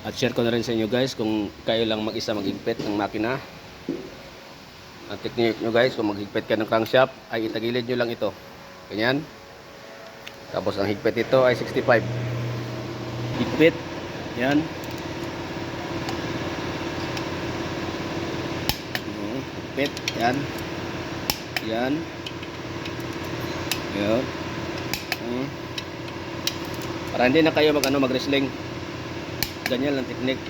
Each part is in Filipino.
At share ko na rin sa inyo guys kung kayo lang mag-isa maghigpit ng makina. Ang technique nyo guys, kung maghigpit ka ng crankshaft ay itagilid nyo lang ito. Ganyan. Tapos ang higpit ito ay 65. Higpit. Yan. Higpit. Yan. Yan. Yan. Para hindi na kayo mag-wrestling. Ganyan lang technique.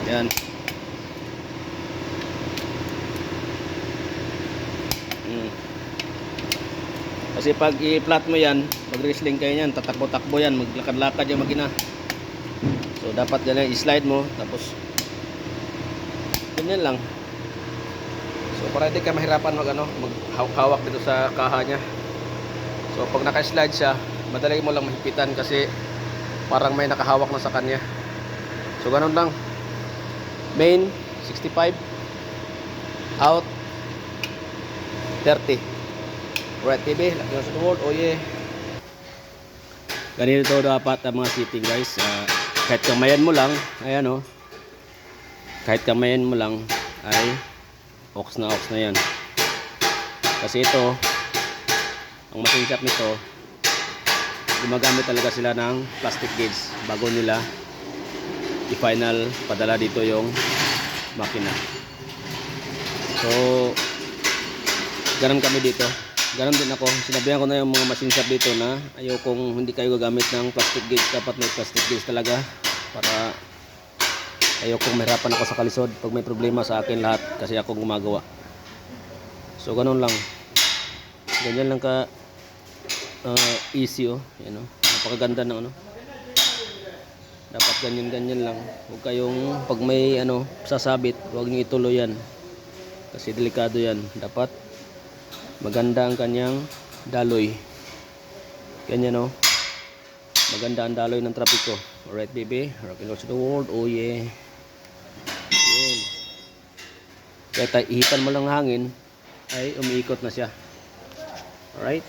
Yan. Kasi pag i-flat mo yan, mag-wrestling kayo yan, tatakbo-takbo yan, maglakad-lakad yung makina. So dapat ganyan i-slide mo, tapos ganyan lang. So para hindi ka mahirapan maghawak dito sa kaha niya. So pag naka-slide siya, madali mo lang mahipitan kasi parang may nakahawak na sa kanya. So ganun lang. Main 65, out 30. Right TV, laki sa world. Oh yeah. Ganito dapat ang mga sitting guys. Kahit kamayan mo lang, ayan oh. Kahit kamayan mo lang ay ox na yan. Kasi ito, ang machine shop nito, gumagamit talaga sila ng plastic gauge bago nila i-final padala dito yung makina. So ganun kami dito, ganun din ako. Sinabihan ko na yung mga machine shop dito na ayokong hindi kayo gagamit ng plastic gauge. Dapat may plastic gauge talaga para ayokong mahirapan ako sa kalisod pag may problema sa akin lahat kasi ako gumagawa. So ganun lang, ganyan lang ka easy oh. Yan oh, napakaganda ng dapat ganyan lang. Huwag kayong pag may sasabit, huwag niyo ituloy yan kasi delikado yan. Dapat maganda ang kanyang daloy. Ganyan oh, maganda ang daloy ng trapiko. Alright baby, rocking all to the world. Oh yeah. Yun. Kaya ihipan mo lang hangin ay umiikot na siya. Alright.